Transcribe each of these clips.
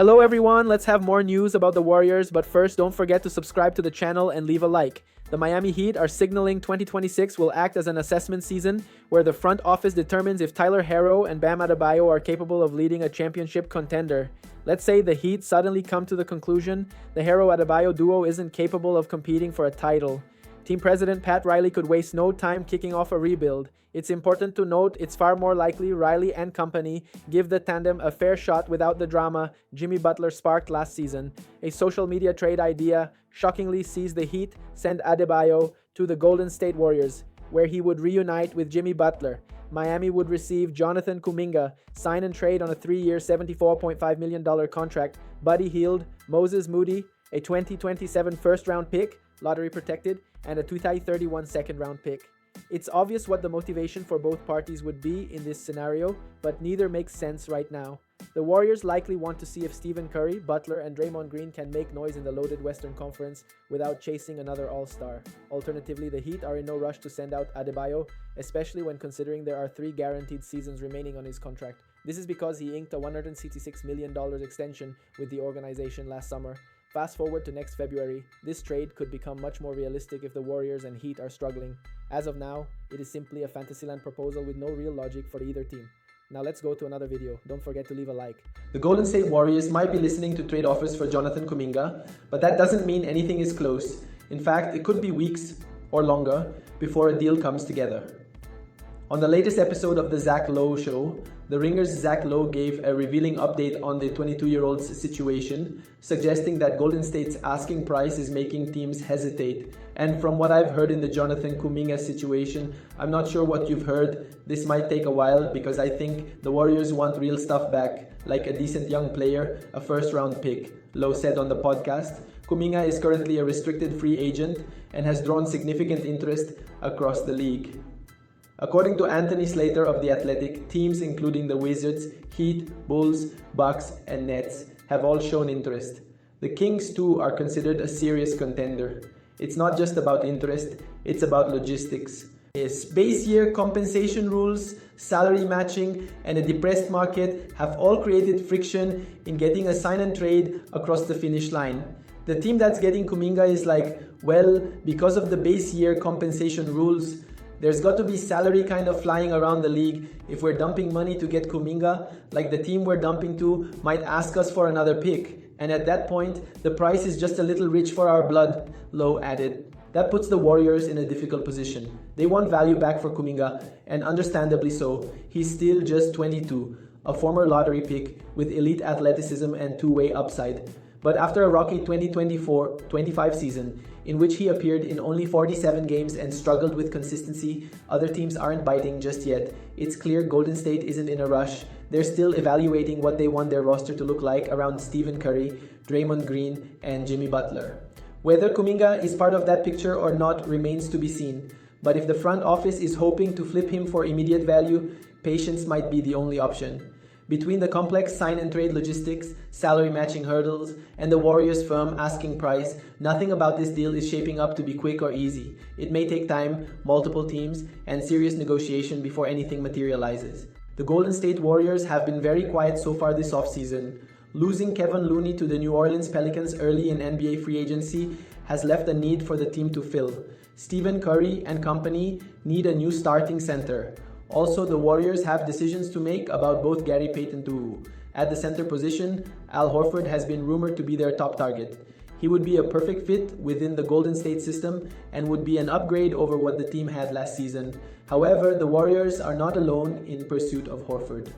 Hello everyone, let's have more news about the Warriors, but first don't forget to subscribe to the channel and leave a like. The Miami Heat are signaling 2026 will act as an assessment season where the front office determines if Tyler Herro and Bam Adebayo are capable of leading a championship contender. Let's say the Heat suddenly come to the conclusion the Herro-Adebayo duo isn't capable of competing for a title. Team President Pat Riley could waste no time kicking off a rebuild. It's important to note it's far more likely Riley and company give the tandem a fair shot without the drama Jimmy Butler sparked last season. A social media trade idea shockingly sees the Heat send Adebayo to the Golden State Warriors, where he would reunite with Jimmy Butler. Miami would receive Jonathan Kuminga, sign and trade on a 3-year $74.5 million contract, Buddy Hield, Moses Moody, a 2027 first-round pick, lottery protected, and a 2031 second-round pick. It's obvious what the motivation for both parties would be in this scenario, but neither makes sense right now. The Warriors likely want to see if Stephen Curry, Butler, and Draymond Green can make noise in the loaded Western Conference without chasing another All-Star. Alternatively, the Heat are in no rush to send out Adebayo, especially when considering there are 3 guaranteed seasons remaining on his contract. This is because he inked a $166 million extension with the organization last summer. Fast forward to next February, this trade could become much more realistic if the Warriors and Heat are struggling. As of now, it is simply a Fantasyland proposal with no real logic for either team. Now let's go to another video. Don't forget to leave a like. The Golden State Warriors might be listening to trade offers for Jonathan Kuminga, but that doesn't mean anything is close. In fact, it could be weeks or longer before a deal comes together. On the latest episode of the Zach Lowe Show, The Ringer's Zach Lowe gave a revealing update on the 22-year-old's situation, suggesting that Golden State's asking price is making teams hesitate. And from what I've heard in the Jonathan Kuminga situation, I'm not sure what you've heard. This might take a while because I think the Warriors want real stuff back, like a decent young player, a first-round pick, Lowe said on the podcast. Kuminga is currently a restricted free agent and has drawn significant interest across the league. According to Anthony Slater of The Athletic, teams including the Wizards, Heat, Bulls, Bucks, and Nets have all shown interest. The Kings too are considered a serious contender. It's not just about interest, it's about logistics. Base year compensation rules, salary matching, and a depressed market have all created friction in getting a sign and trade across the finish line. The team that's getting Kuminga is like, well, because of the base year compensation rules, there's got to be salary kind of flying around the league. If we're dumping money to get Kuminga, like the team we're dumping to might ask us for another pick. And at that point, the price is just a little rich for our blood, Lowe added. That puts the Warriors in a difficult position. They want value back for Kuminga, and understandably so. He's still just 22, a former lottery pick with elite athleticism and two-way upside. But after a rocky 2024-25 season, in which he appeared in only 47 games and struggled with consistency, other teams aren't biting just yet. It's clear Golden State isn't in a rush. They're still evaluating what they want their roster to look like around Stephen Curry, Draymond Green, and Jimmy Butler. Whether Kuminga is part of that picture or not remains to be seen. But if the front office is hoping to flip him for immediate value, patience might be the only option. Between the complex sign and trade logistics, salary matching hurdles, and the Warriors' firm asking price, nothing about this deal is shaping up to be quick or easy. It may take time, multiple teams, and serious negotiation before anything materializes. The Golden State Warriors have been very quiet so far this offseason. Losing Kevin Looney to the New Orleans Pelicans early in NBA free agency has left a need for the team to fill. Stephen Curry and company need a new starting center. Also, the Warriors have decisions to make about both Gary Payton too. At the center position, Al Horford has been rumored to be their top target. He would be a perfect fit within the Golden State system and would be an upgrade over what the team had last season. However, the Warriors are not alone in pursuit of Horford.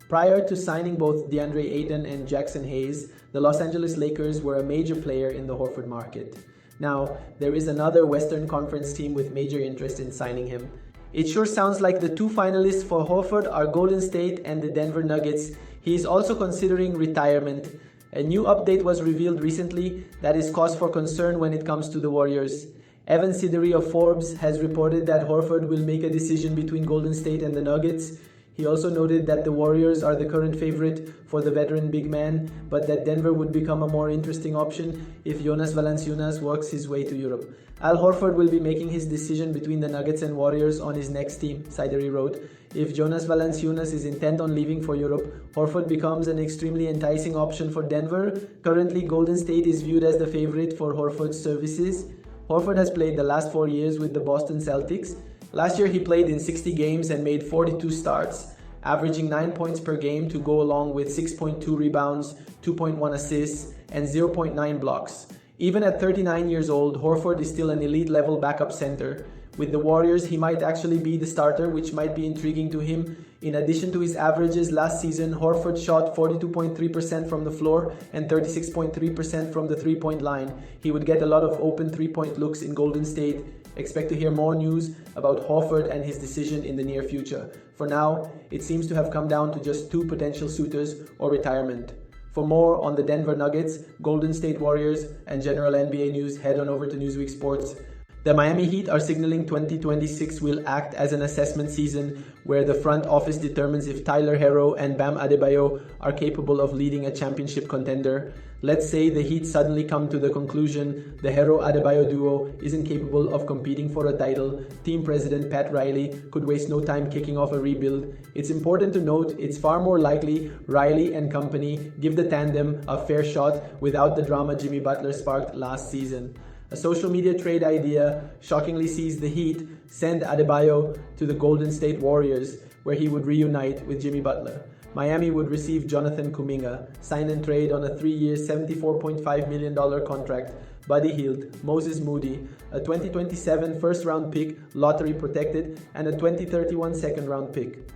Prior to signing both DeAndre Ayton and Jackson Hayes, the Los Angeles Lakers were a major player in the Horford market. Now, there is another Western Conference team with major interest in signing him. It sure sounds like the 2 finalists for Horford are Golden State and the Denver Nuggets. He is also considering retirement. A new update was revealed recently that is cause for concern when it comes to the Warriors. Evan Sidery of Forbes has reported that Horford will make a decision between Golden State and the Nuggets. He also noted that the Warriors are the current favorite for the veteran big man, but that Denver would become a more interesting option if Jonas Valanciunas works his way to Europe. Al Horford will be making his decision between the Nuggets and Warriors on his next team, Sideri wrote. If Jonas Valanciunas is intent on leaving for Europe, Horford becomes an extremely enticing option for Denver. Currently, Golden State is viewed as the favorite for Horford's services. Horford has played the last 4 years with the Boston Celtics. Last year he played in 60 games and made 42 starts, averaging 9 points per game to go along with 6.2 rebounds, 2.1 assists, and 0.9 blocks. Even at 39 years old, Horford is still an elite level backup center. With the Warriors, he might actually be the starter, which might be intriguing to him. In addition to his averages last season, Horford shot 42.3% from the floor and 36.3% from the three-point line. He would get a lot of open three-point looks in Golden State. Expect to hear more news about Horford and his decision in the near future. For now, it seems to have come down to just 2 potential suitors or retirement. For more on the Denver Nuggets, Golden State Warriors, and general NBA news, head on over to Newsweek Sports. The Miami Heat are signaling 2026 will act as an assessment season where the front office determines if Tyler Herro and Bam Adebayo are capable of leading a championship contender. Let's say the Heat suddenly come to the conclusion the Herro-Adebayo duo isn't capable of competing for a title. Team president Pat Riley could waste no time kicking off a rebuild. It's important to note it's far more likely Riley and company give the tandem a fair shot without the drama Jimmy Butler sparked last season. A social media trade idea shockingly sees the Heat send Adebayo to the Golden State Warriors, where he would reunite with Jimmy Butler. Miami would receive Jonathan Kuminga, sign and trade on a 3-year $74.5 million contract, Buddy Hield, Moses Moody, a 2027 first-round pick, lottery protected, and a 2031 second-round pick.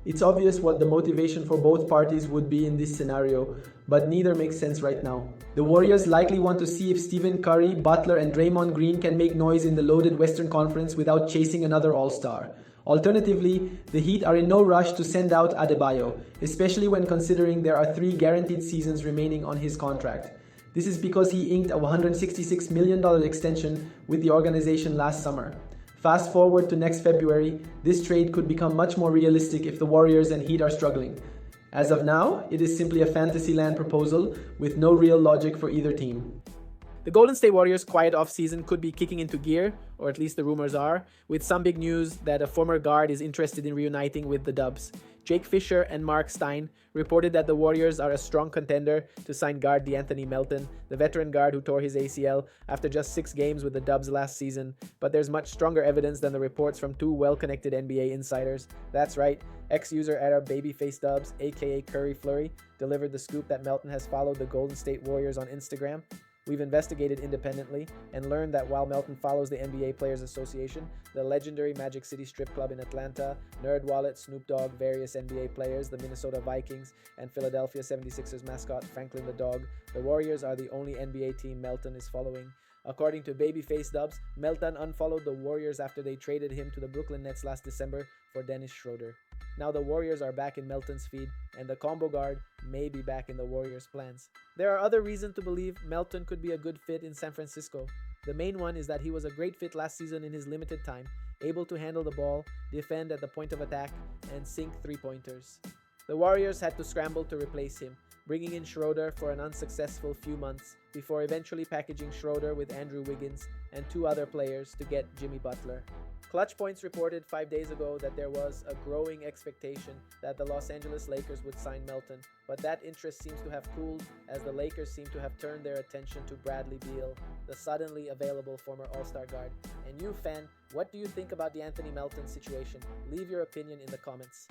It's obvious what the motivation for both parties would be in this scenario, but neither makes sense right now. The Warriors likely want to see if Stephen Curry, Butler, and Draymond Green can make noise in the loaded Western Conference without chasing another All-Star. Alternatively, the Heat are in no rush to send out Adebayo, especially when considering there are 3 guaranteed seasons remaining on his contract. This is because he inked a $166 million extension with the organization last summer. Fast forward to next February, this trade could become much more realistic if the Warriors and Heat are struggling. As of now, it is simply a fantasyland proposal with no real logic for either team. The Golden State Warriors' quiet offseason could be kicking into gear, or at least the rumors are, with some big news that a former guard is interested in reuniting with the Dubs. Jake Fisher and Mark Stein reported that the Warriors are a strong contender to sign guard DeAnthony Melton, the veteran guard who tore his ACL after just 6 games with the Dubs last season. But there's much stronger evidence than the reports from 2 well-connected NBA insiders. That's right, ex-user era Babyface Dubs, aka Curry Flurry, delivered the scoop that Melton has followed the Golden State Warriors on Instagram. We've investigated independently and learned that while Melton follows the NBA Players Association, the legendary Magic City Strip Club in Atlanta, NerdWallet, Snoop Dogg, various NBA players, the Minnesota Vikings, and Philadelphia 76ers mascot Franklin the Dog, the Warriors are the only NBA team Melton is following. According to Babyface Dubs, Melton unfollowed the Warriors after they traded him to the Brooklyn Nets last December for Dennis Schroeder. Now the Warriors are back in Melton's feed, and the combo guard may be back in the Warriors' plans. There are other reasons to believe Melton could be a good fit in San Francisco. The main one is that he was a great fit last season in his limited time, able to handle the ball, defend at the point of attack, and sink three-pointers. The Warriors had to scramble to replace him, bringing in Schroeder for an unsuccessful few months before eventually packaging Schroeder with Andrew Wiggins and 2 other players to get Jimmy Butler. Clutch Points reported 5 days ago that there was a growing expectation that the Los Angeles Lakers would sign Melton, but that interest seems to have cooled as the Lakers seem to have turned their attention to Bradley Beal, the suddenly available former All-Star guard. And you, fan, what do you think about the Anthony Melton situation? Leave your opinion in the comments.